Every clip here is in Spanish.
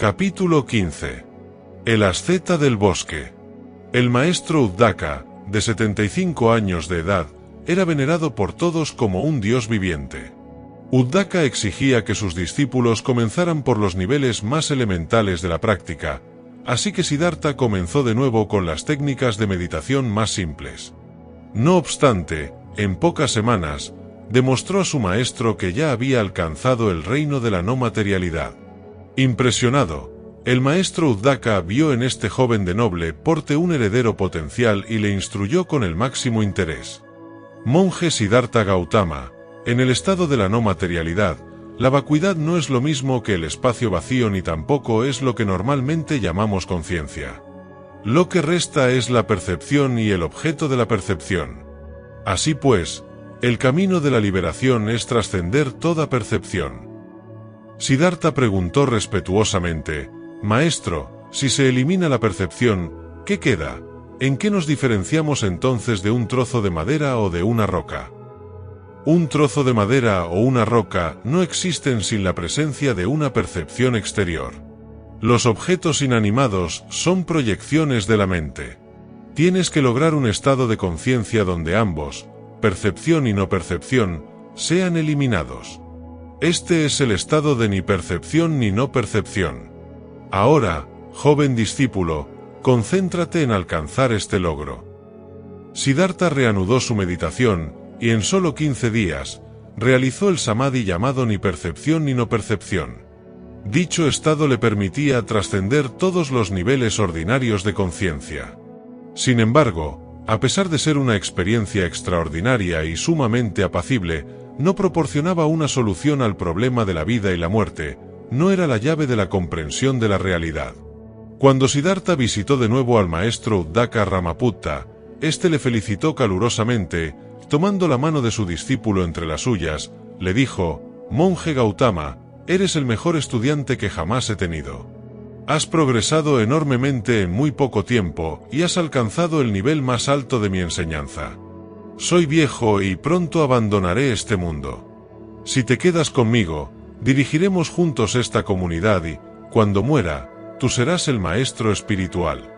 Capítulo 15. El asceta del bosque. El maestro Uddaka, de 75 años de edad, era venerado por todos como un dios viviente. Uddaka exigía que sus discípulos comenzaran por los niveles más elementales de la práctica, así que Siddhartha comenzó de nuevo con las técnicas de meditación más simples. No obstante, en pocas semanas, demostró a su maestro que ya había alcanzado el reino de la no materialidad. Impresionado, el maestro Uddaka vio en este joven de noble porte un heredero potencial y le instruyó con el máximo interés. Monje Siddhartha Gautama, en el estado de la no materialidad, la vacuidad no es lo mismo que el espacio vacío ni tampoco es lo que normalmente llamamos conciencia. Lo que resta es la percepción y el objeto de la percepción. Así pues, el camino de la liberación es trascender toda percepción. Siddhartha preguntó respetuosamente: Maestro, si se elimina la percepción, ¿qué queda? ¿En qué nos diferenciamos entonces de un trozo de madera o de una roca? Un trozo de madera o una roca no existen sin la presencia de una percepción exterior. Los objetos inanimados son proyecciones de la mente. Tienes que lograr un estado de conciencia donde ambos, percepción y no percepción, sean eliminados. Este es el estado de ni percepción ni no percepción. Ahora, joven discípulo, concéntrate en alcanzar este logro. Siddhartha reanudó su meditación, y en solo 15 días, realizó el samadhi llamado ni percepción ni no percepción. Dicho estado le permitía trascender todos los niveles ordinarios de conciencia. Sin embargo, a pesar de ser una experiencia extraordinaria y sumamente apacible, no proporcionaba una solución al problema de la vida y la muerte, no era la llave de la comprensión de la realidad. Cuando Siddhartha visitó de nuevo al maestro Uddaka Ramaputta, éste le felicitó calurosamente, tomando la mano de su discípulo entre las suyas, le dijo: Monje Gautama, eres el mejor estudiante que jamás he tenido. Has progresado enormemente en muy poco tiempo y has alcanzado el nivel más alto de mi enseñanza. Soy viejo y pronto abandonaré este mundo. Si te quedas conmigo, dirigiremos juntos esta comunidad y, cuando muera, tú serás el maestro espiritual.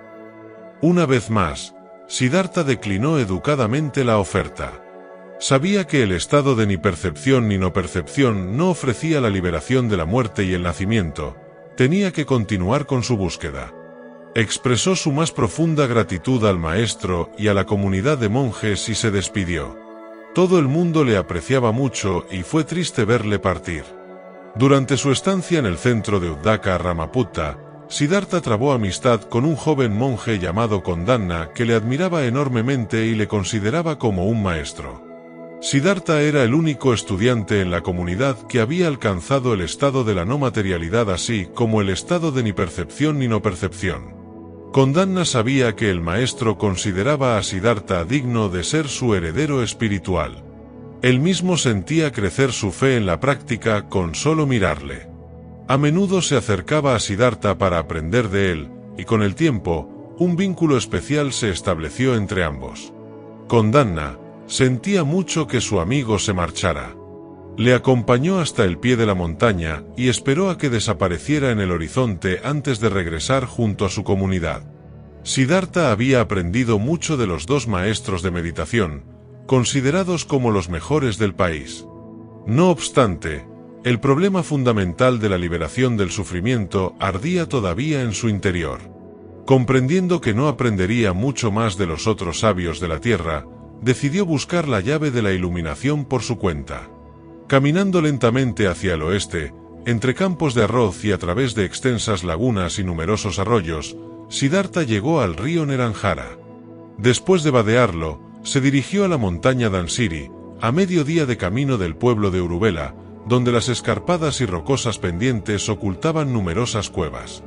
Una vez más, Siddhartha declinó educadamente la oferta. Sabía que el estado de ni percepción ni no percepción no ofrecía la liberación de la muerte y el nacimiento, tenía que continuar con su búsqueda. Expresó su más profunda gratitud al maestro y a la comunidad de monjes y se despidió. Todo el mundo le apreciaba mucho y fue triste verle partir. Durante su estancia en el centro de Uddaka Ramaputta, Siddhartha trabó amistad con un joven monje llamado Kondanna que le admiraba enormemente y le consideraba como un maestro. Siddhartha era el único estudiante en la comunidad que había alcanzado el estado de la no materialidad así como el estado de ni percepción ni no percepción. Kondanna sabía que el maestro consideraba a Siddhartha digno de ser su heredero espiritual. Él mismo sentía crecer su fe en la práctica con solo mirarle. A menudo se acercaba a Siddhartha para aprender de él, y con el tiempo, un vínculo especial se estableció entre ambos. Kondanna sentía mucho que su amigo se marchara. Le acompañó hasta el pie de la montaña y esperó a que desapareciera en el horizonte antes de regresar junto a su comunidad. Siddhartha había aprendido mucho de los dos maestros de meditación, considerados como los mejores del país. No obstante, el problema fundamental de la liberación del sufrimiento ardía todavía en su interior. Comprendiendo que no aprendería mucho más de los otros sabios de la tierra, decidió buscar la llave de la iluminación por su cuenta. Caminando lentamente hacia el oeste, entre campos de arroz y a través de extensas lagunas y numerosos arroyos, Siddhartha llegó al río Neranjara. Después de vadearlo, se dirigió a la montaña Dhansiri, a mediodía de camino del pueblo de Uruvela, donde las escarpadas y rocosas pendientes ocultaban numerosas cuevas.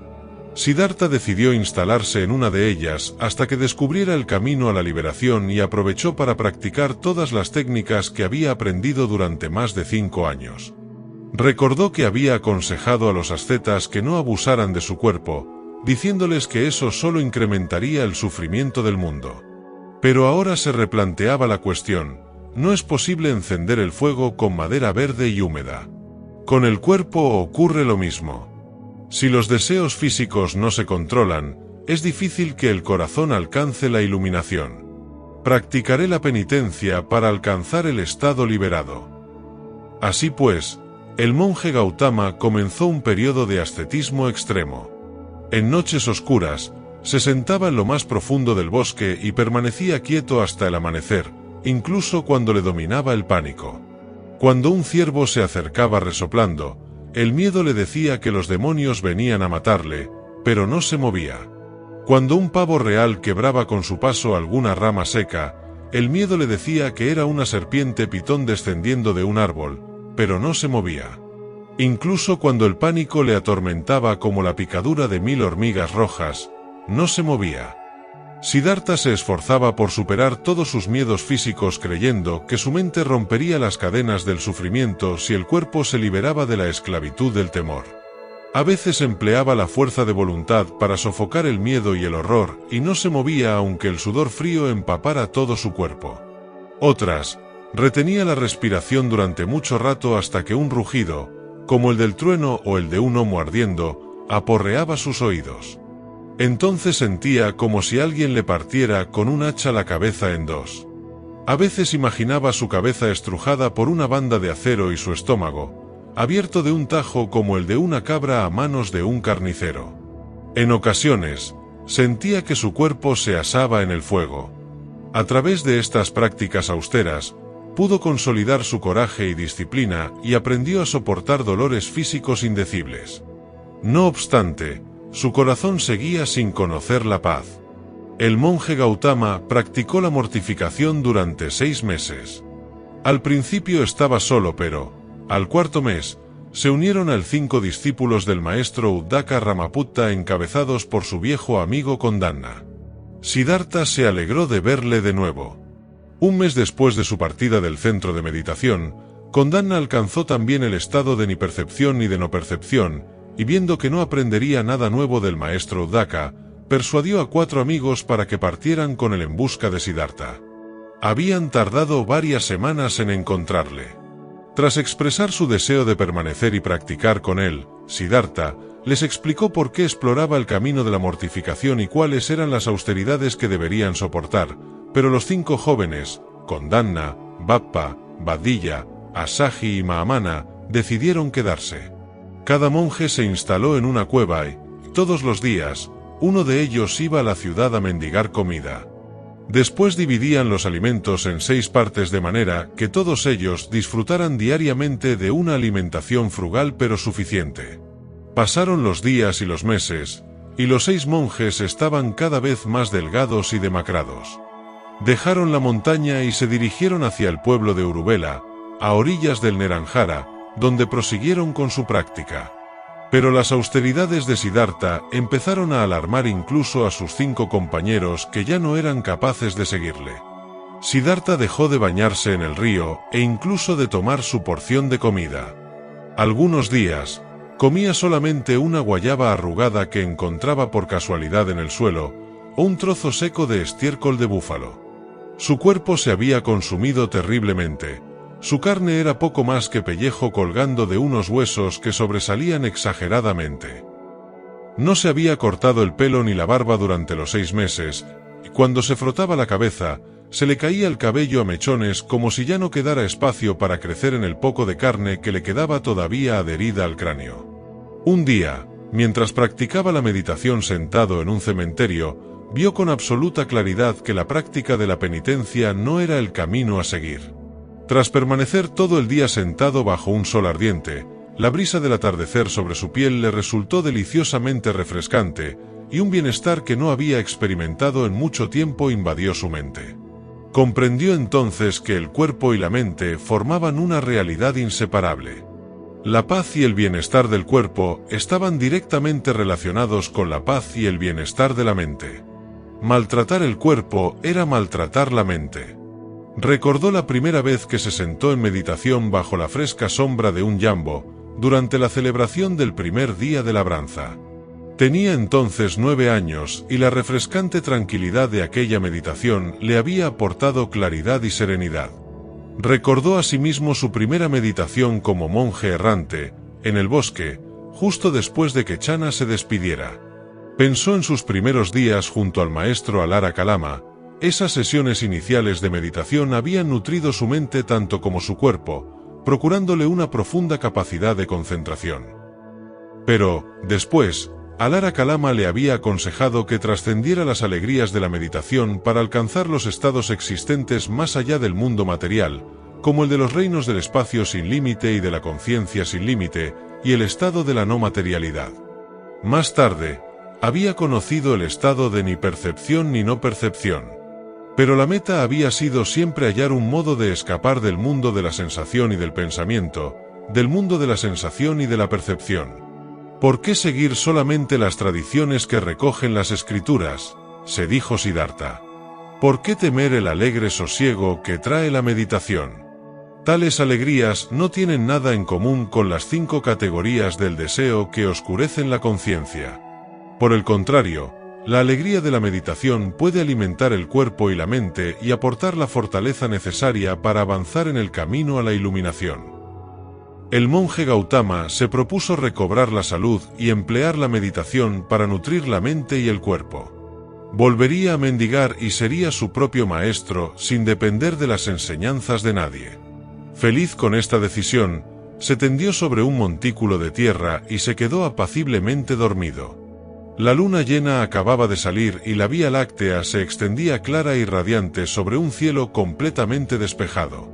Siddhartha decidió instalarse en una de ellas hasta que descubriera el camino a la liberación y aprovechó para practicar todas las técnicas que había aprendido durante más de 5 años. Recordó que había aconsejado a los ascetas que no abusaran de su cuerpo, diciéndoles que eso solo incrementaría el sufrimiento del mundo. Pero ahora se replanteaba la cuestión: no es posible encender el fuego con madera verde y húmeda. Con el cuerpo ocurre lo mismo. Si los deseos físicos no se controlan, es difícil que el corazón alcance la iluminación. Practicaré la penitencia para alcanzar el estado liberado. Así pues, el monje Gautama comenzó un periodo de ascetismo extremo. En noches oscuras, se sentaba en lo más profundo del bosque y permanecía quieto hasta el amanecer, incluso cuando le dominaba el pánico. Cuando un ciervo se acercaba resoplando, el miedo le decía que los demonios venían a matarle, pero no se movía. Cuando un pavo real quebraba con su paso alguna rama seca, el miedo le decía que era una serpiente pitón descendiendo de un árbol, pero no se movía. Incluso cuando el pánico le atormentaba como la picadura de 1000 hormigas rojas, no se movía. Siddhartha se esforzaba por superar todos sus miedos físicos creyendo que su mente rompería las cadenas del sufrimiento si el cuerpo se liberaba de la esclavitud del temor. A veces empleaba la fuerza de voluntad para sofocar el miedo y el horror y no se movía aunque el sudor frío empapara todo su cuerpo. Otras, retenía la respiración durante mucho rato hasta que un rugido, como el del trueno o el de un homo ardiendo, aporreaba sus oídos. Entonces sentía como si alguien le partiera con un hacha la cabeza en dos. A veces imaginaba su cabeza estrujada por una banda de acero y su estómago, abierto de un tajo como el de una cabra a manos de un carnicero. En ocasiones, sentía que su cuerpo se asaba en el fuego. A través de estas prácticas austeras, pudo consolidar su coraje y disciplina y aprendió a soportar dolores físicos indecibles. No obstante, su corazón seguía sin conocer la paz. El monje Gautama practicó la mortificación durante 6 meses. Al principio estaba solo pero, al 4º mes, se unieron a él 5 discípulos del maestro Uddaka Ramaputta encabezados por su viejo amigo Kondanna. Siddhartha se alegró de verle de nuevo. Un mes después de su partida del centro de meditación, Kondanna alcanzó también el estado de ni percepción ni de no percepción, y viendo que no aprendería nada nuevo del maestro Uddaka, persuadió a 4 amigos para que partieran con él en busca de Siddhartha. Habían tardado varias semanas en encontrarle. Tras expresar su deseo de permanecer y practicar con él, Siddhartha les explicó por qué exploraba el camino de la mortificación y cuáles eran las austeridades que deberían soportar, pero los 5 jóvenes, Kondanna, Bappa, Badilla, Asaji y Mahamana, decidieron quedarse. Cada monje se instaló en una cueva y, todos los días, uno de ellos iba a la ciudad a mendigar comida. Después dividían los alimentos en 6 partes de manera que todos ellos disfrutaran diariamente de una alimentación frugal pero suficiente. Pasaron los días y los meses, y los 6 monjes estaban cada vez más delgados y demacrados. Dejaron la montaña y se dirigieron hacia el pueblo de Uruvela, a orillas del Neranjara, donde prosiguieron con su práctica. Pero las austeridades de Siddhartha empezaron a alarmar incluso a sus 5 compañeros que ya no eran capaces de seguirle. Siddhartha dejó de bañarse en el río e incluso de tomar su porción de comida. Algunos días, comía solamente una guayaba arrugada que encontraba por casualidad en el suelo, o un trozo seco de estiércol de búfalo. Su cuerpo se había consumido terriblemente. Su carne era poco más que pellejo colgando de unos huesos que sobresalían exageradamente. No se había cortado el pelo ni la barba durante los 6 meses, y cuando se frotaba la cabeza, se le caía el cabello a mechones como si ya no quedara espacio para crecer en el poco de carne que le quedaba todavía adherida al cráneo. Un día, mientras practicaba la meditación sentado en un cementerio, vio con absoluta claridad que la práctica de la penitencia no era el camino a seguir. Tras permanecer todo el día sentado bajo un sol ardiente, la brisa del atardecer sobre su piel le resultó deliciosamente refrescante, y un bienestar que no había experimentado en mucho tiempo invadió su mente. Comprendió entonces que el cuerpo y la mente formaban una realidad inseparable. La paz y el bienestar del cuerpo estaban directamente relacionados con la paz y el bienestar de la mente. Maltratar el cuerpo era maltratar la mente. Recordó la primera vez que se sentó en meditación bajo la fresca sombra de un jambo, durante la celebración del primer día de labranza. Tenía entonces 9 años y la refrescante tranquilidad de aquella meditación le había aportado claridad y serenidad. Recordó asimismo su primera meditación como monje errante, en el bosque, justo después de que Channa se despidiera. Pensó en sus primeros días junto al maestro Alara Kalama. Esas sesiones iniciales de meditación habían nutrido su mente tanto como su cuerpo, procurándole una profunda capacidad de concentración. Pero, después, Alara Kalama le había aconsejado que trascendiera las alegrías de la meditación para alcanzar los estados existentes más allá del mundo material, como el de los reinos del espacio sin límite y de la conciencia sin límite, y el estado de la no materialidad. Más tarde, había conocido el estado de ni percepción ni no percepción. Pero la meta había sido siempre hallar un modo de escapar del mundo de la sensación y del pensamiento, del mundo de la sensación y de la percepción. ¿Por qué seguir solamente las tradiciones que recogen las escrituras?, se dijo Siddhartha. ¿Por qué temer el alegre sosiego que trae la meditación? Tales alegrías no tienen nada en común con las 5 categorías del deseo que oscurecen la conciencia. Por el contrario, la alegría de la meditación puede alimentar el cuerpo y la mente y aportar la fortaleza necesaria para avanzar en el camino a la iluminación. El monje Gautama se propuso recobrar la salud y emplear la meditación para nutrir la mente y el cuerpo. Volvería a mendigar y sería su propio maestro sin depender de las enseñanzas de nadie. Feliz con esta decisión, se tendió sobre un montículo de tierra y se quedó apaciblemente dormido. La luna llena acababa de salir y la Vía Láctea se extendía clara y radiante sobre un cielo completamente despejado.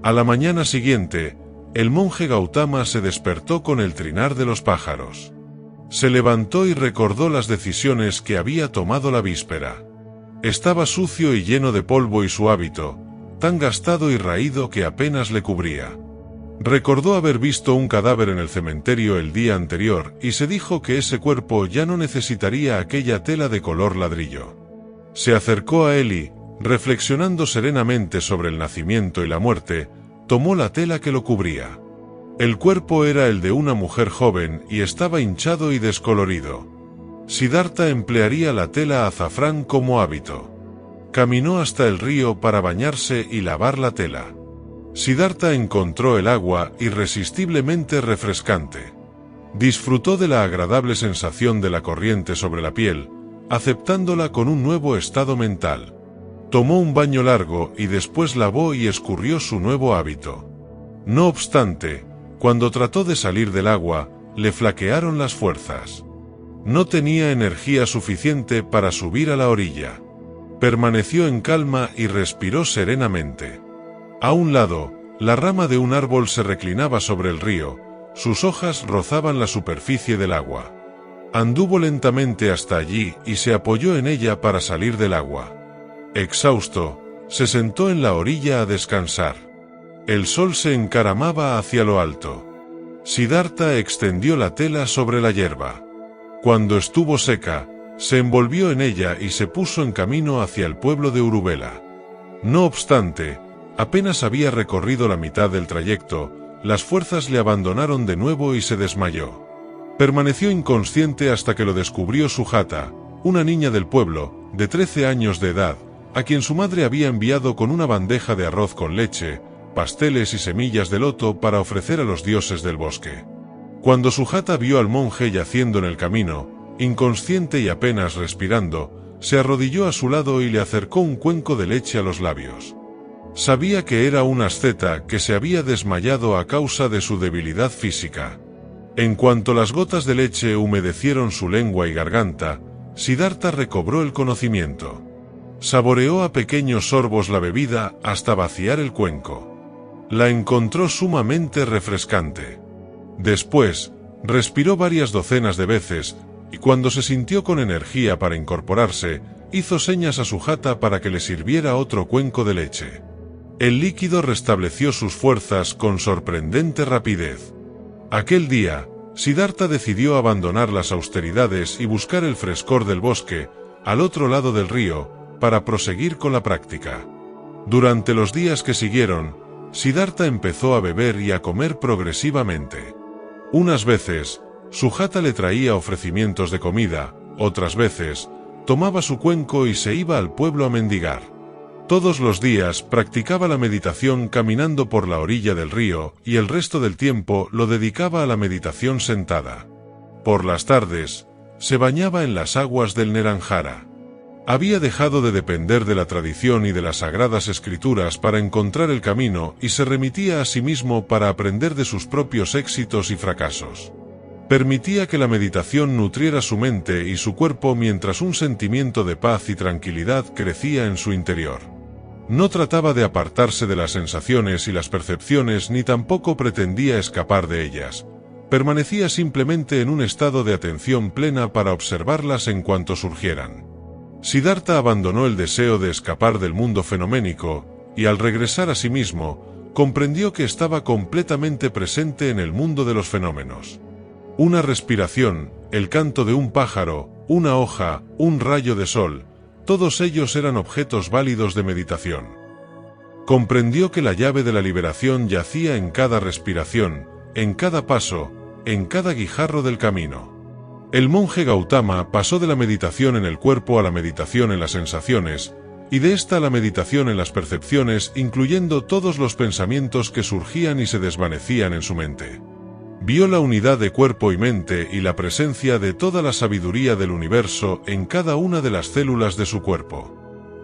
A la mañana siguiente, el monje Gautama se despertó con el trinar de los pájaros. Se levantó y recordó las decisiones que había tomado la víspera. Estaba sucio y lleno de polvo y su hábito, tan gastado y raído que apenas le cubría. Recordó haber visto un cadáver en el cementerio el día anterior y se dijo que ese cuerpo ya no necesitaría aquella tela de color ladrillo. Se acercó a él y, reflexionando serenamente sobre el nacimiento y la muerte, tomó la tela que lo cubría. El cuerpo era el de una mujer joven y estaba hinchado y descolorido. Siddhartha emplearía la tela azafrán como hábito. Caminó hasta el río para bañarse y lavar la tela. Siddhartha encontró el agua irresistiblemente refrescante. Disfrutó de la agradable sensación de la corriente sobre la piel, aceptándola con un nuevo estado mental. Tomó un baño largo y después lavó y escurrió su nuevo hábito. No obstante, cuando trató de salir del agua, le flaquearon las fuerzas. No tenía energía suficiente para subir a la orilla. Permaneció en calma y respiró serenamente. A un lado, la rama de un árbol se reclinaba sobre el río, sus hojas rozaban la superficie del agua. Anduvo lentamente hasta allí y se apoyó en ella para salir del agua. Exhausto, se sentó en la orilla a descansar. El sol se encaramaba hacia lo alto. Siddhartha extendió la tela sobre la hierba. Cuando estuvo seca, se envolvió en ella y se puso en camino hacia el pueblo de Uruvela. No obstante, apenas había recorrido la mitad del trayecto, las fuerzas le abandonaron de nuevo y se desmayó. Permaneció inconsciente hasta que lo descubrió Sujata, una niña del pueblo, de 13 años de edad, a quien su madre había enviado con una bandeja de arroz con leche, pasteles y semillas de loto para ofrecer a los dioses del bosque. Cuando Sujata vio al monje yaciendo en el camino, inconsciente y apenas respirando, se arrodilló a su lado y le acercó un cuenco de leche a los labios. Sabía que era un asceta que se había desmayado a causa de su debilidad física. En cuanto las gotas de leche humedecieron su lengua y garganta, Siddhartha recobró el conocimiento. Saboreó a pequeños sorbos la bebida hasta vaciar el cuenco. La encontró sumamente refrescante. Después, respiró varias docenas de veces, y cuando se sintió con energía para incorporarse, hizo señas a Sujata para que le sirviera otro cuenco de leche. El líquido restableció sus fuerzas con sorprendente rapidez. Aquel día, Siddhartha decidió abandonar las austeridades y buscar el frescor del bosque, al otro lado del río, para proseguir con la práctica. Durante los días que siguieron, Siddhartha empezó a beber y a comer progresivamente. Unas veces, Sujata le traía ofrecimientos de comida, otras veces, tomaba su cuenco y se iba al pueblo a mendigar. Todos los días practicaba la meditación caminando por la orilla del río y el resto del tiempo lo dedicaba a la meditación sentada. Por las tardes, se bañaba en las aguas del Neranjara. Había dejado de depender de la tradición y de las sagradas escrituras para encontrar el camino y se remitía a sí mismo para aprender de sus propios éxitos y fracasos. Permitía que la meditación nutriera su mente y su cuerpo mientras un sentimiento de paz y tranquilidad crecía en su interior. No trataba de apartarse de las sensaciones y las percepciones ni tampoco pretendía escapar de ellas. Permanecía simplemente en un estado de atención plena para observarlas en cuanto surgieran. Siddhartha abandonó el deseo de escapar del mundo fenoménico y al regresar a sí mismo, comprendió que estaba completamente presente en el mundo de los fenómenos. Una respiración, el canto de un pájaro, una hoja, un rayo de sol, todos ellos eran objetos válidos de meditación. Comprendió que la llave de la liberación yacía en cada respiración, en cada paso, en cada guijarro del camino. El monje Gautama pasó de la meditación en el cuerpo a la meditación en las sensaciones, y de esta a la meditación en las percepciones, incluyendo todos los pensamientos que surgían y se desvanecían en su mente. Vio la unidad de cuerpo y mente y la presencia de toda la sabiduría del universo en cada una de las células de su cuerpo.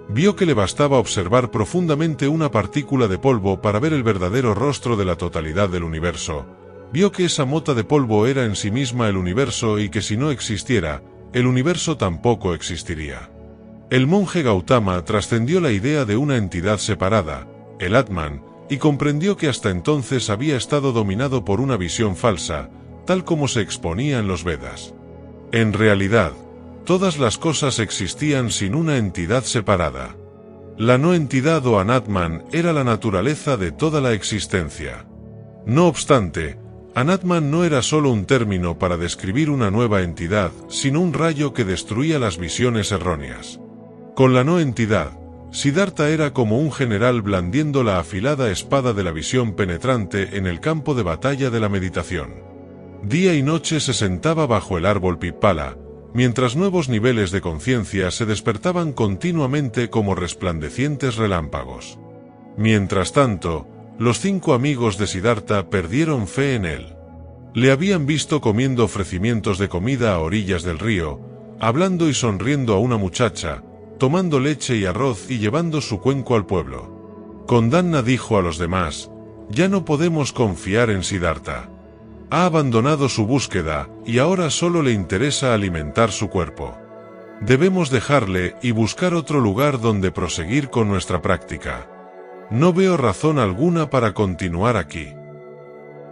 Vio que le bastaba observar profundamente una partícula de polvo para ver el verdadero rostro de la totalidad del universo. Vio que esa mota de polvo era en sí misma el universo y que si no existiera, el universo tampoco existiría. El monje Gautama trascendió la idea de una entidad separada, el Atman, y comprendió que hasta entonces había estado dominado por una visión falsa, tal como se exponía en los Vedas. En realidad, todas las cosas existían sin una entidad separada. La no entidad o Anatman era la naturaleza de toda la existencia. No obstante, Anatman no era solo un término para describir una nueva entidad, sino un rayo que destruía las visiones erróneas. Con la no entidad, Siddhartha era como un general blandiendo la afilada espada de la visión penetrante en el campo de batalla de la meditación. Día y noche se sentaba bajo el árbol Pippala, mientras nuevos niveles de conciencia se despertaban continuamente como resplandecientes relámpagos. Mientras tanto, los 5 amigos de Siddhartha perdieron fe en él. Le habían visto comiendo ofrecimientos de comida a orillas del río, hablando y sonriendo a una muchacha, tomando leche y arroz y llevando su cuenco al pueblo. Kondanna dijo a los demás: «Ya no podemos confiar en Siddhartha. Ha abandonado su búsqueda y ahora solo le interesa alimentar su cuerpo. Debemos dejarle y buscar otro lugar donde proseguir con nuestra práctica. No veo razón alguna para continuar aquí».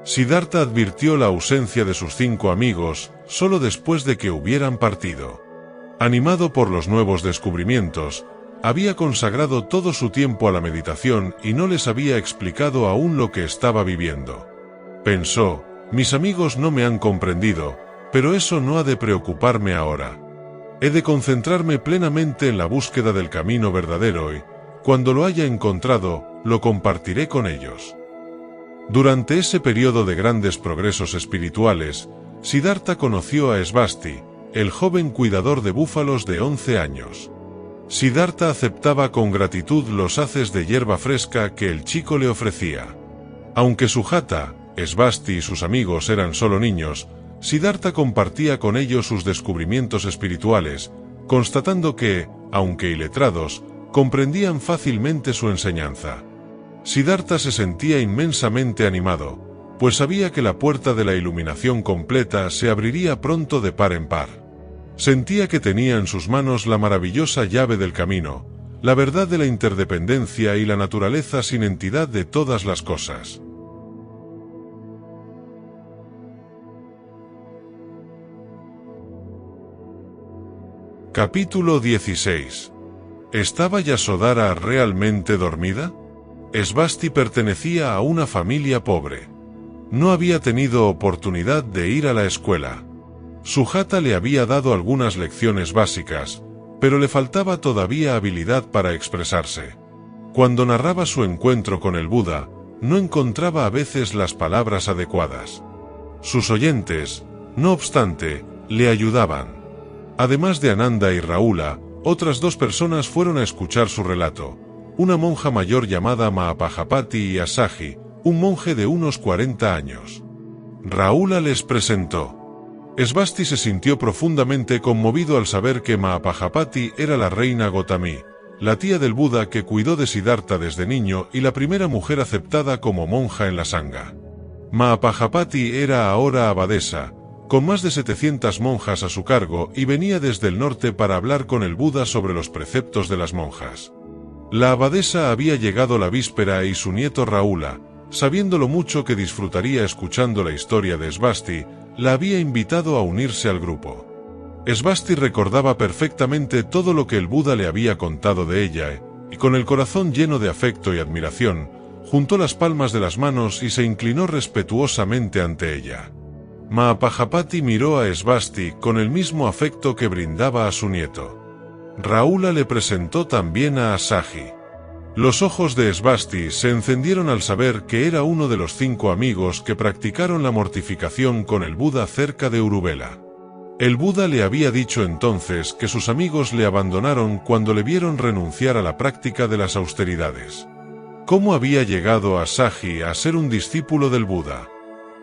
Siddhartha advirtió la ausencia de sus 5 amigos solo después de que hubieran partido. Animado por los nuevos descubrimientos, había consagrado todo su tiempo a la meditación y no les había explicado aún lo que estaba viviendo. Pensó: «Mis amigos no me han comprendido, pero eso no ha de preocuparme ahora. He de concentrarme plenamente en la búsqueda del camino verdadero y, cuando lo haya encontrado, lo compartiré con ellos». Durante ese periodo de grandes progresos espirituales, Siddhartha conoció a Svasti, el joven cuidador de búfalos de 11 años. Siddhartha aceptaba con gratitud los haces de hierba fresca que el chico le ofrecía. Aunque Sujata, Svasti y sus amigos eran solo niños, Siddhartha compartía con ellos sus descubrimientos espirituales, constatando que, aunque iletrados, comprendían fácilmente su enseñanza. Siddhartha se sentía inmensamente animado, pues sabía que la puerta de la iluminación completa se abriría pronto de par en par. Sentía que tenía en sus manos la maravillosa llave del camino, la verdad de la interdependencia y la naturaleza sin entidad de todas las cosas. Capítulo 16. ¿Estaba Yasodhara realmente dormida? Svasti pertenecía a una familia pobre. No había tenido oportunidad de ir a la escuela. Sujata le había dado algunas lecciones básicas, pero le faltaba todavía habilidad para expresarse. Cuando narraba su encuentro con el Buda, no encontraba a veces las palabras adecuadas. Sus oyentes, no obstante, le ayudaban. Además de Ananda y Rahula, otras 2 personas fueron a escuchar su relato: una monja mayor llamada Mahapajapati y Asaji, un monje de unos 40 años. Rahula les presentó. Svasti se sintió profundamente conmovido al saber que Mahapajapati era la reina Gotami, la tía del Buda que cuidó de Siddhartha desde niño y la primera mujer aceptada como monja en la Sangha. Mahapajapati era ahora abadesa, con más de 700 monjas a su cargo y venía desde el norte para hablar con el Buda sobre los preceptos de las monjas. La abadesa había llegado la víspera y su nieto Rahula, sabiendo lo mucho que disfrutaría escuchando la historia de Svasti, la había invitado a unirse al grupo. Svasti recordaba perfectamente todo lo que el Buda le había contado de ella, y con el corazón lleno de afecto y admiración, juntó las palmas de las manos y se inclinó respetuosamente ante ella. Mahapajapati miró a Svasti con el mismo afecto que brindaba a su nieto. Rahula le presentó también a Asaji. Los ojos de Svasti se encendieron al saber que era uno de los 5 amigos que practicaron la mortificación con el Buda cerca de Uruvela. El Buda le había dicho entonces que sus amigos le abandonaron cuando le vieron renunciar a la práctica de las austeridades. ¿Cómo había llegado Asaji a ser un discípulo del Buda?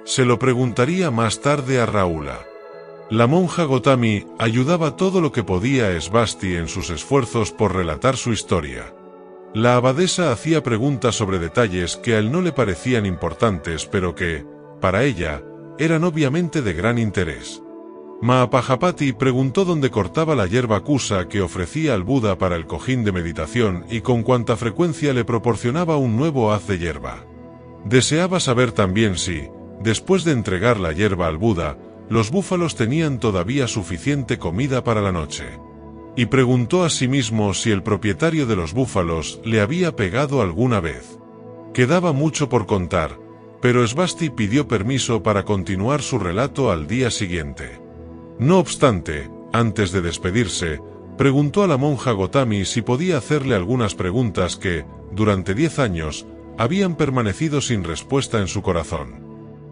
Se lo preguntaría más tarde a Rahula. La monja Gotami ayudaba todo lo que podía a Svasti en sus esfuerzos por relatar su historia. La abadesa hacía preguntas sobre detalles que a él no le parecían importantes pero que, para ella, eran obviamente de gran interés. Mahapajapati preguntó dónde cortaba la hierba kusa que ofrecía al Buda para el cojín de meditación y con cuánta frecuencia le proporcionaba un nuevo haz de hierba. Deseaba saber también si, después de entregar la hierba al Buda, los búfalos tenían todavía suficiente comida para la noche. Y preguntó a sí mismo si el propietario de los búfalos le había pegado alguna vez. Quedaba mucho por contar, pero Svasti pidió permiso para continuar su relato al día siguiente. No obstante, antes de despedirse, preguntó a la monja Gotami si podía hacerle algunas preguntas que, durante 10 años, habían permanecido sin respuesta en su corazón.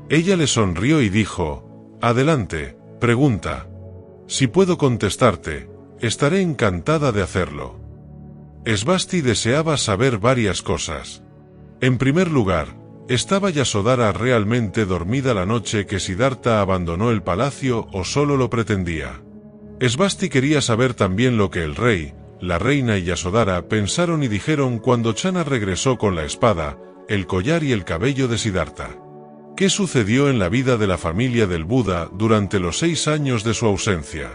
Ella le sonrió y dijo: «Adelante, pregunta. Si puedo contestarte, estaré encantada de hacerlo». Svasti deseaba saber varias cosas. En primer lugar, ¿estaba Yasodhara realmente dormida la noche que Siddhartha abandonó el palacio o solo lo pretendía? Svasti quería saber también lo que el rey, la reina y Yasodhara pensaron y dijeron cuando Channa regresó con la espada, el collar y el cabello de Siddhartha. ¿Qué sucedió en la vida de la familia del Buda durante los 6 años de su ausencia?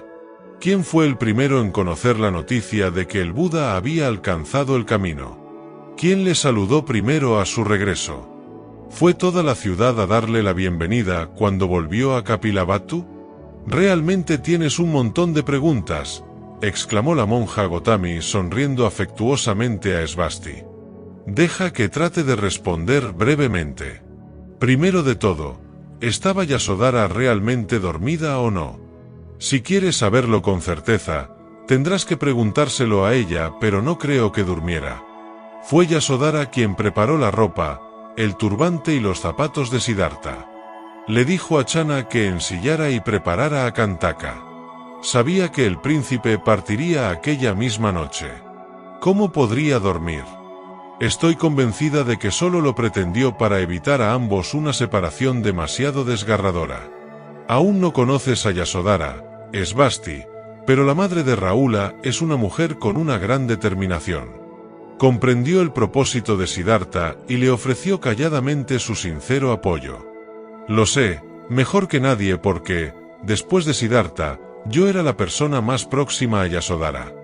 ¿Quién fue el primero en conocer la noticia de que el Buda había alcanzado el camino? ¿Quién le saludó primero a su regreso? ¿Fue toda la ciudad a darle la bienvenida cuando volvió a Kapilavatthu? «Realmente tienes un montón de preguntas», exclamó la monja Gotami sonriendo afectuosamente a Svasti. «Deja que trate de responder brevemente. Primero de todo, ¿estaba Yasodhara realmente dormida o no? Si quieres saberlo con certeza, tendrás que preguntárselo a ella, pero no creo que durmiera. Fue Yasodhara quien preparó la ropa, el turbante y los zapatos de Siddhartha. Le dijo a Channa que ensillara y preparara a Kantaka. Sabía que el príncipe partiría aquella misma noche. ¿Cómo podría dormir? Estoy convencida de que solo lo pretendió para evitar a ambos una separación demasiado desgarradora. Aún no conoces a Yasodhara, Svasti, pero la madre de Rahula es una mujer con una gran determinación. Comprendió el propósito de Siddhartha y le ofreció calladamente su sincero apoyo. Lo sé, mejor que nadie porque, después de Siddhartha, yo era la persona más próxima a Yasodhara.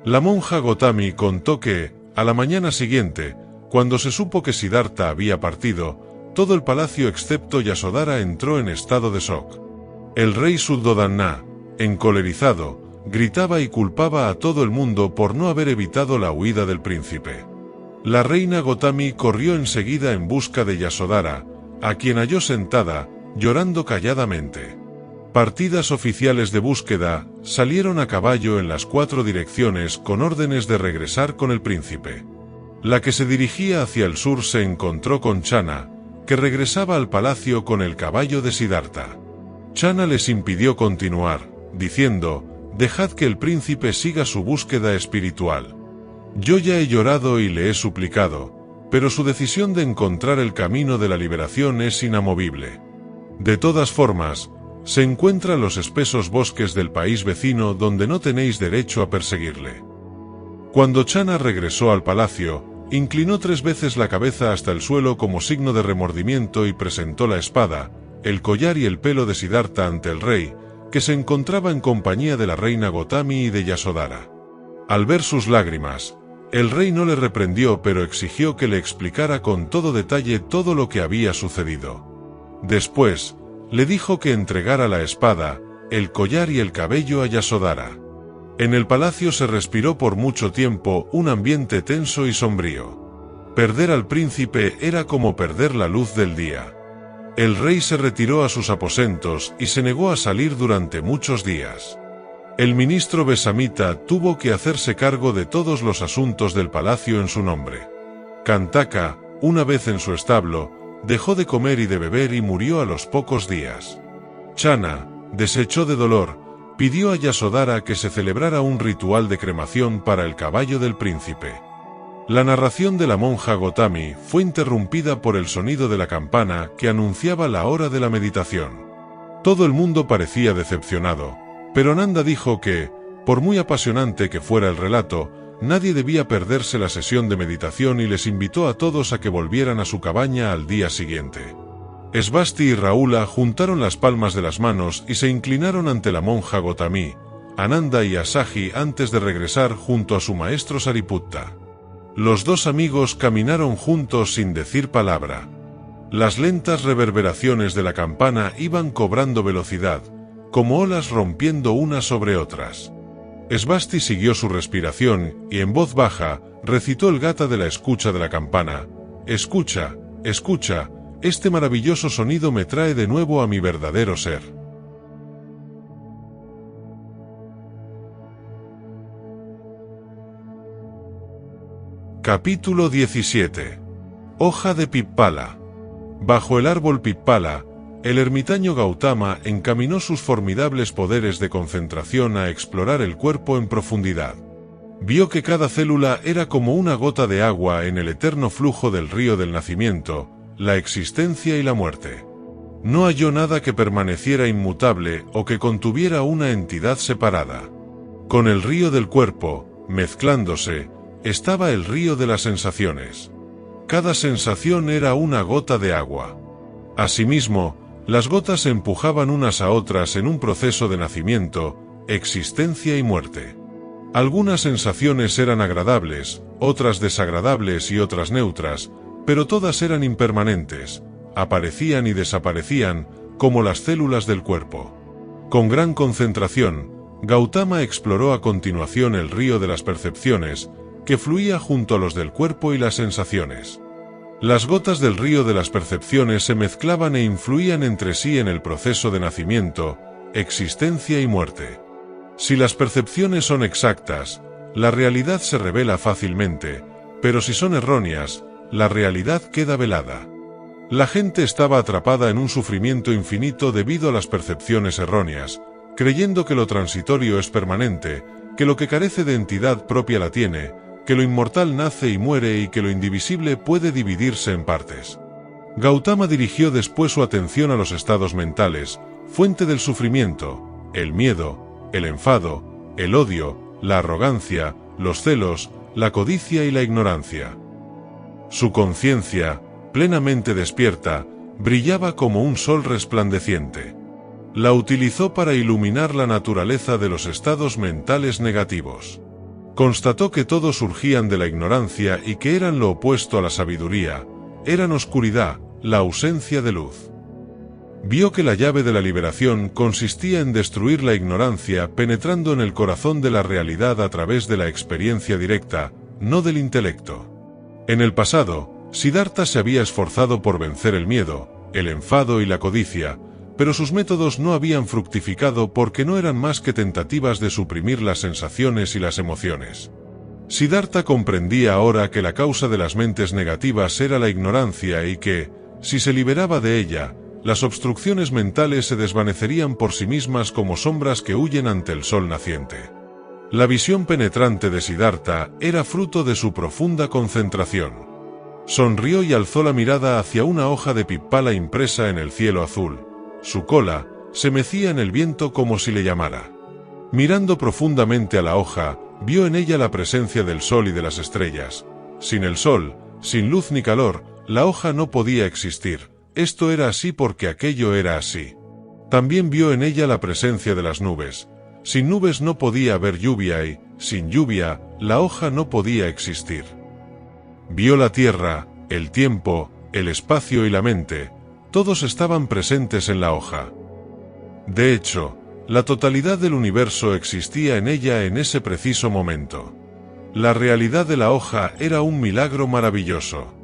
La monja Gotami contó que, a la mañana siguiente, cuando se supo que Siddhartha había partido, todo el palacio excepto Yasodhara entró en estado de shock. El rey Suddhodana, encolerizado, gritaba y culpaba a todo el mundo por no haber evitado la huida del príncipe. La reina Gotami corrió enseguida en busca de Yasodhara, a quien halló sentada, llorando calladamente. Partidas oficiales de búsqueda salieron a caballo en las 4 direcciones con órdenes de regresar con el príncipe. La que se dirigía hacia el sur se encontró con Channa, que regresaba al palacio con el caballo de Siddhartha. Channa les impidió continuar, diciendo: «Dejad que el príncipe siga su búsqueda espiritual. Yo ya he llorado y le he suplicado, pero su decisión de encontrar el camino de la liberación es inamovible. De todas formas, Se encuentra en los espesos bosques del país vecino donde no tenéis derecho a perseguirle. Cuando Channa regresó al palacio, inclinó 3 veces la cabeza hasta el suelo como signo de remordimiento y presentó la espada, el collar y el pelo de Siddhartha ante el rey, que se encontraba en compañía de la reina Gotami y de Yasodhara. Al ver sus lágrimas, el rey no le reprendió pero exigió que le explicara con todo detalle todo lo que había sucedido. Después, le dijo que entregara la espada, el collar y el cabello a Yasodhara. En el palacio se respiró por mucho tiempo un ambiente tenso y sombrío. Perder al príncipe era como perder la luz del día. El rey se retiró a sus aposentos y se negó a salir durante muchos días. El ministro Besamita tuvo que hacerse cargo de todos los asuntos del palacio en su nombre. Kantaka, una vez en su establo, dejó de comer y de beber y murió a los pocos días. Channa, deshecho de dolor, pidió a Yasodhara que se celebrara un ritual de cremación para el caballo del príncipe. La narración de la monja Gotami fue interrumpida por el sonido de la campana que anunciaba la hora de la meditación. Todo el mundo parecía decepcionado, pero Nanda dijo que, por muy apasionante que fuera el relato, nadie debía perderse la sesión de meditación y les invitó a todos a que volvieran a su cabaña al día siguiente. Svasti y Rahula juntaron las palmas de las manos y se inclinaron ante la monja Gotami, Ananda y Asaji antes de regresar junto a su maestro Sariputta. Los 2 amigos caminaron juntos sin decir palabra. Las lentas reverberaciones de la campana iban cobrando velocidad, como olas rompiendo unas sobre otras. Svasti siguió su respiración y en voz baja recitó el gata de la escucha de la campana. Escucha, escucha, este maravilloso sonido me trae de nuevo a mi verdadero ser. Capítulo 17. Hoja de Pippala. Bajo el árbol Pippala, el ermitaño Gautama encaminó sus formidables poderes de concentración a explorar el cuerpo en profundidad. Vio que cada célula era como una gota de agua en el eterno flujo del río del nacimiento, la existencia y la muerte. No halló nada que permaneciera inmutable o que contuviera una entidad separada. Con el río del cuerpo, mezclándose, estaba el río de las sensaciones. Cada sensación era una gota de agua. Asimismo, las gotas se empujaban unas a otras en un proceso de nacimiento, existencia y muerte. Algunas sensaciones eran agradables, otras desagradables y otras neutras, pero todas eran impermanentes, aparecían y desaparecían, como las células del cuerpo. Con gran concentración, Gautama exploró a continuación el río de las percepciones, que fluía junto a los del cuerpo y las sensaciones. Las gotas del río de las percepciones se mezclaban e influían entre sí en el proceso de nacimiento, existencia y muerte. Si las percepciones son exactas, la realidad se revela fácilmente, pero si son erróneas, la realidad queda velada. La gente estaba atrapada en un sufrimiento infinito debido a las percepciones erróneas, creyendo que lo transitorio es permanente, que lo que carece de entidad propia la tiene, que lo inmortal nace y muere y que lo indivisible puede dividirse en partes. Gautama dirigió después su atención a los estados mentales, fuente del sufrimiento, el miedo, el enfado, el odio, la arrogancia, los celos, la codicia y la ignorancia. Su conciencia, plenamente despierta, brillaba como un sol resplandeciente. La utilizó para iluminar la naturaleza de los estados mentales negativos. Constató que todos surgían de la ignorancia y que eran lo opuesto a la sabiduría, eran oscuridad, la ausencia de luz. Vio que la llave de la liberación consistía en destruir la ignorancia penetrando en el corazón de la realidad a través de la experiencia directa, no del intelecto. En el pasado, Siddhartha se había esforzado por vencer el miedo, el enfado y la codicia, pero sus métodos no habían fructificado porque no eran más que tentativas de suprimir las sensaciones y las emociones. Siddhartha comprendía ahora que la causa de las mentes negativas era la ignorancia y que, si se liberaba de ella, las obstrucciones mentales se desvanecerían por sí mismas como sombras que huyen ante el sol naciente. La visión penetrante de Siddhartha era fruto de su profunda concentración. Sonrió y alzó la mirada hacia una hoja de pippala impresa en el cielo azul. Su cola, se mecía en el viento como si le llamara. Mirando profundamente a la hoja, vio en ella la presencia del sol y de las estrellas. Sin el sol, sin luz ni calor, la hoja no podía existir. Esto era así porque aquello era así. También vio en ella la presencia de las nubes. Sin nubes no podía haber lluvia y, sin lluvia, la hoja no podía existir. Vio la tierra, el tiempo, el espacio y la mente. Todos estaban presentes en la hoja. De hecho, la totalidad del universo existía en ella en ese preciso momento. La realidad de la hoja era un milagro maravilloso.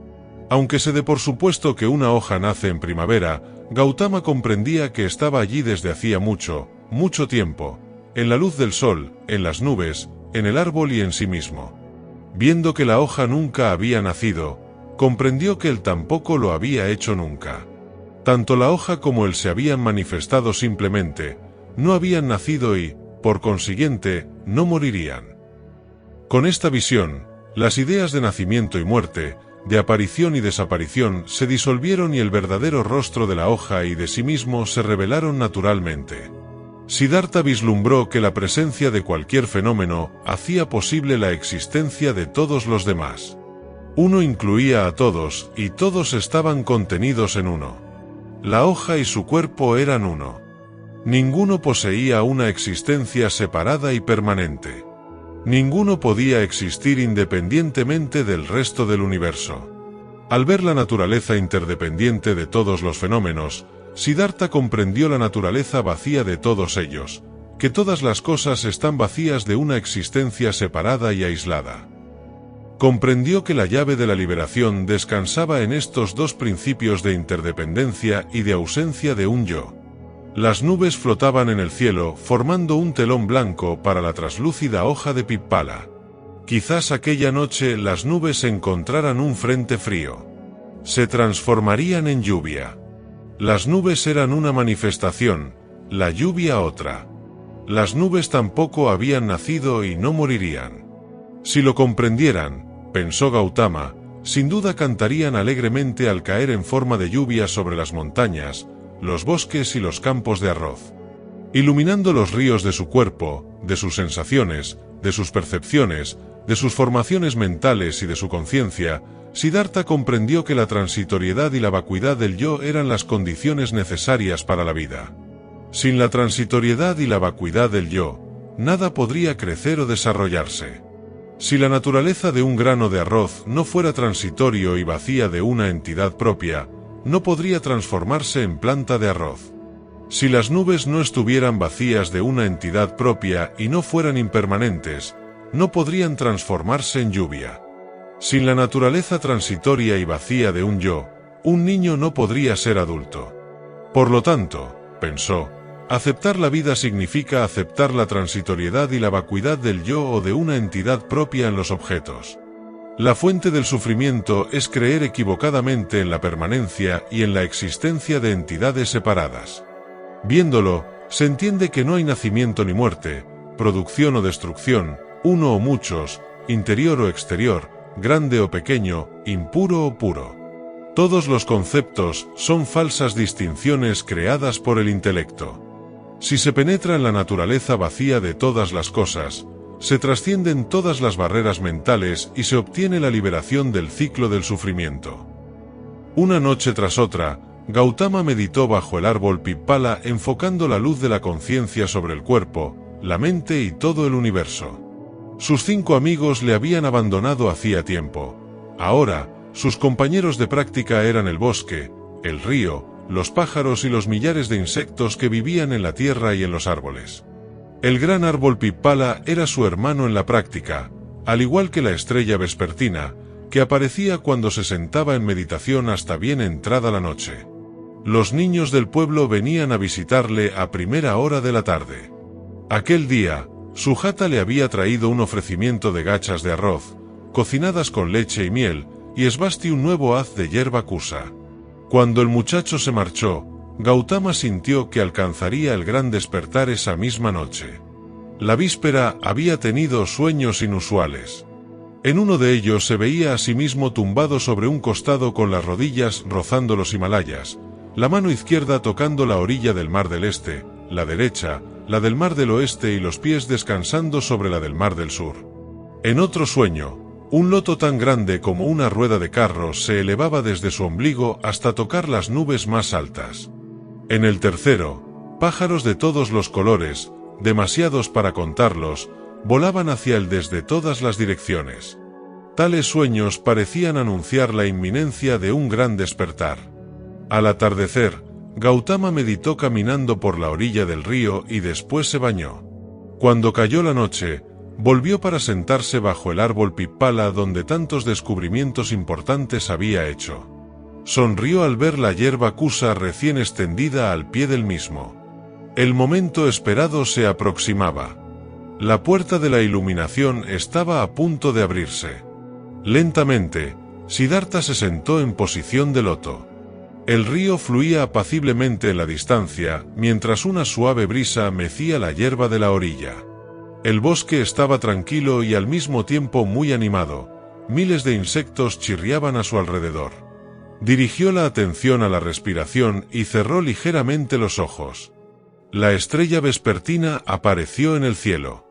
Aunque se dé por supuesto que una hoja nace en primavera, Gautama comprendía que estaba allí desde hacía mucho, mucho tiempo, en la luz del sol, en las nubes, en el árbol y en sí mismo. Viendo que la hoja nunca había nacido, comprendió que él tampoco lo había hecho nunca. Tanto la hoja como él se habían manifestado simplemente, no habían nacido y, por consiguiente, no morirían. Con esta visión, las ideas de nacimiento y muerte, de aparición y desaparición se disolvieron y el verdadero rostro de la hoja y de sí mismo se revelaron naturalmente. Siddhartha vislumbró que la presencia de cualquier fenómeno hacía posible la existencia de todos los demás. Uno incluía a todos y todos estaban contenidos en uno. La hoja y su cuerpo eran uno. Ninguno poseía una existencia separada y permanente. Ninguno podía existir independientemente del resto del universo. Al ver la naturaleza interdependiente de todos los fenómenos, Siddhartha comprendió la naturaleza vacía de todos ellos, que todas las cosas están vacías de una existencia separada y aislada. Comprendió que la llave de la liberación descansaba en estos dos principios de interdependencia y de ausencia de un yo. Las nubes flotaban en el cielo, formando un telón blanco para la traslúcida hoja de Pippala. Quizás aquella noche las nubes encontraran un frente frío. Se transformarían en lluvia. Las nubes eran una manifestación, la lluvia otra. Las nubes tampoco habían nacido y no morirían. Si lo comprendieran, pensó Gautama, sin duda cantarían alegremente al caer en forma de lluvia sobre las montañas, los bosques y los campos de arroz. Iluminando los ríos de su cuerpo, de sus sensaciones, de sus percepciones, de sus formaciones mentales y de su conciencia, Siddhartha comprendió que la transitoriedad y la vacuidad del yo eran las condiciones necesarias para la vida. Sin la transitoriedad y la vacuidad del yo, nada podría crecer o desarrollarse. Si la naturaleza de un grano de arroz no fuera transitorio y vacía de una entidad propia, no podría transformarse en planta de arroz. Si las nubes no estuvieran vacías de una entidad propia y no fueran impermanentes, no podrían transformarse en lluvia. Sin la naturaleza transitoria y vacía de un yo, un niño no podría ser adulto. Por lo tanto, pensó, aceptar la vida significa aceptar la transitoriedad y la vacuidad del yo o de una entidad propia en los objetos. La fuente del sufrimiento es creer equivocadamente en la permanencia y en la existencia de entidades separadas. Viéndolo, se entiende que no hay nacimiento ni muerte, producción o destrucción, uno o muchos, interior o exterior, grande o pequeño, impuro o puro. Todos los conceptos son falsas distinciones creadas por el intelecto. Si se penetra en la naturaleza vacía de todas las cosas, se trascienden todas las barreras mentales y se obtiene la liberación del ciclo del sufrimiento. Una noche tras otra, Gautama meditó bajo el árbol Pippala enfocando la luz de la conciencia sobre el cuerpo, la mente y todo el universo. Sus 5 amigos le habían abandonado hacía tiempo. Ahora, sus compañeros de práctica eran el bosque, el río, los pájaros y los millares de insectos que vivían en la tierra y en los árboles. El gran árbol Pippala era su hermano en la práctica, al igual que la estrella vespertina, que aparecía cuando se sentaba en meditación hasta bien entrada la noche. Los niños del pueblo venían a visitarle a primera hora de la tarde. Aquel día, Sujata le había traído un ofrecimiento de gachas de arroz, cocinadas con leche y miel, y Svasti un nuevo haz de hierba kusa. Cuando el muchacho se marchó, Gautama sintió que alcanzaría el gran despertar esa misma noche. La víspera había tenido sueños inusuales. En uno de ellos se veía a sí mismo tumbado sobre un costado con las rodillas rozando los Himalayas, la mano izquierda tocando la orilla del mar del este, la derecha, la del mar del oeste y los pies descansando sobre la del mar del sur. En otro sueño, un loto tan grande como una rueda de carro se elevaba desde su ombligo hasta tocar las nubes más altas. En el tercero, pájaros de todos los colores, demasiados para contarlos, volaban hacia él desde todas las direcciones. Tales sueños parecían anunciar la inminencia de un gran despertar. Al atardecer, Gautama meditó caminando por la orilla del río y después se bañó. Cuando cayó la noche, volvió para sentarse bajo el árbol pipala donde tantos descubrimientos importantes había hecho. Sonrió al ver la hierba cusa recién extendida al pie del mismo. El momento esperado se aproximaba. La puerta de la iluminación estaba a punto de abrirse. Lentamente, Siddhartha se sentó en posición de loto. El río fluía apaciblemente en la distancia, mientras una suave brisa mecía la hierba de la orilla. El bosque estaba tranquilo y al mismo tiempo muy animado. Miles de insectos chirriaban a su alrededor. Dirigió la atención a la respiración y cerró ligeramente los ojos. La estrella vespertina apareció en el cielo.